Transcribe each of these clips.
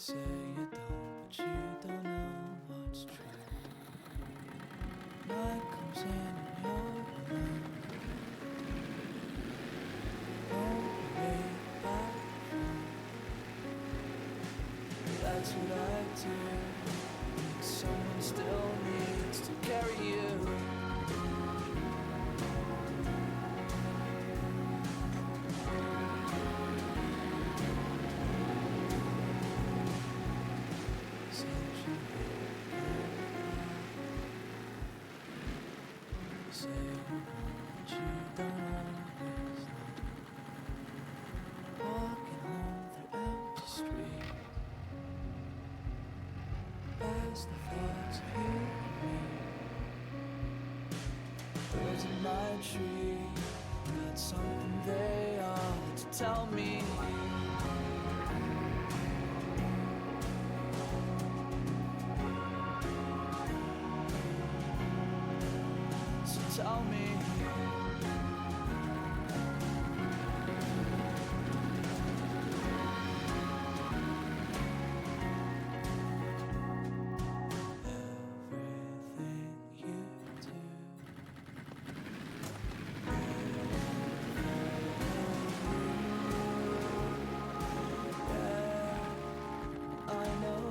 say you don't, but you don't know what's true. Night comes in and you're alone. Won't wait back home. That's what I do. Someone still needs to carry you. Say what you don't always know. Walking home through empty streets, past the thoughts of you and me. Birds in my tree got something they ought to tell me. Tell me. Everything you do, yeah, I know.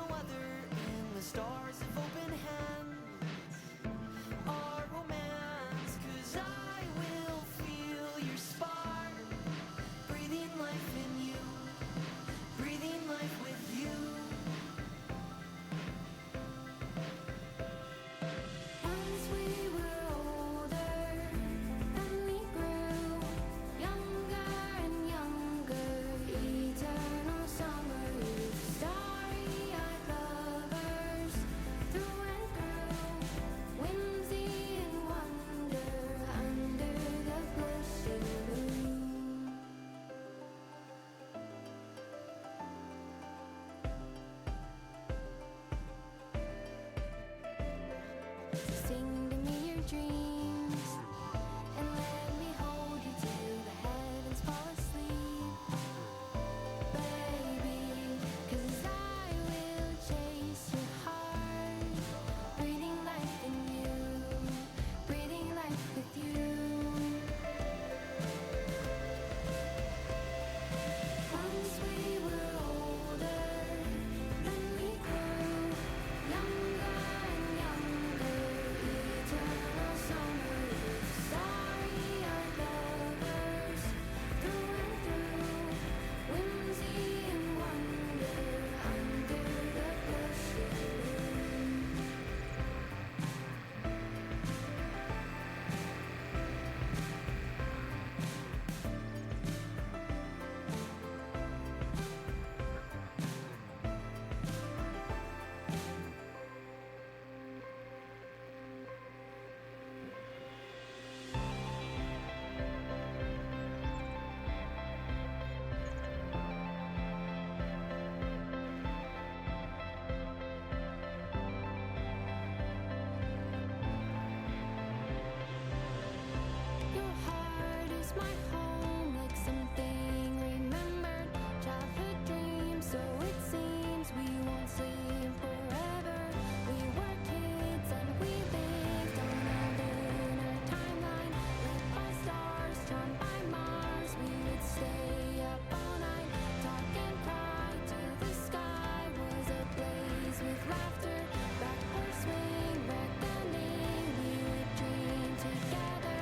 no other, and the stars have open hands. Our romance, 'cause I will feel your spark, breathing life in you, breathing life with you. Once we were older, then we grew younger and younger, eternal summer youth, starry-eyed lovers through and through, whimsy and wonder under the blushing moon. Sing to me your dreams and let me hold you till the heavens fall asleep, baby, 'cause I will chase your heart, breathing life in you, breathing life with you. Once we were older, then we grew younger and younger, eternal summer youth, starry-eyed lovers through and through, whimsy and wonder under the blushing moon. Your heart is my home, like something remembered, childhood dreams, so it seems we won't sleep forever. We were kids and we lived on a lunar timeline, lit by stars, charmed by Mars. We would stay up all night, talk and cry till the sky was ablaze with laughter. Back swing, reckoning, we would dream together.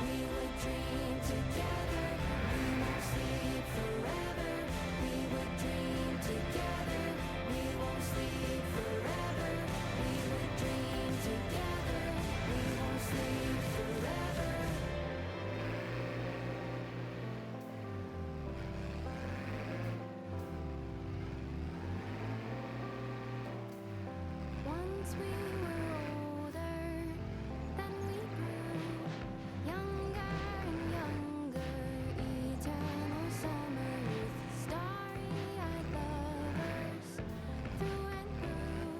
We would dream together. We won't sleep forever. We would dream together. We won't sleep forever. We would dream together. We won't sleep forever. Once we were older, then we grew younger and younger, eternal summer youth, starry-eyed lovers through and through,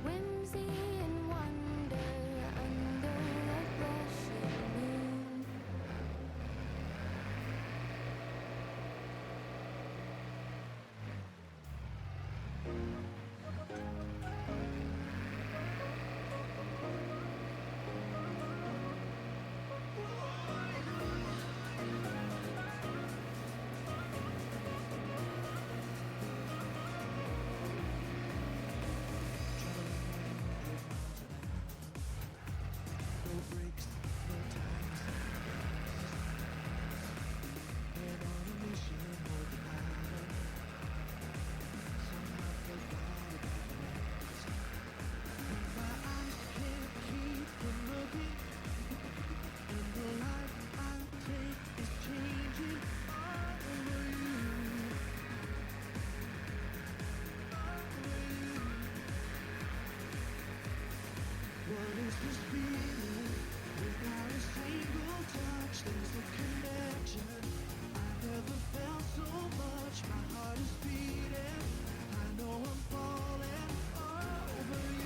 whimsy and wonder under the blushing moon. No breaks, no times. Head on a mission, hold the line. Somehow forgot about the rest. My eyes can't keep from looking, and the life I take is changing all over you. Over you. What is this feeling? Without a single touch, there's a connection. I never felt so much. My heart is beating. I know I'm falling over you.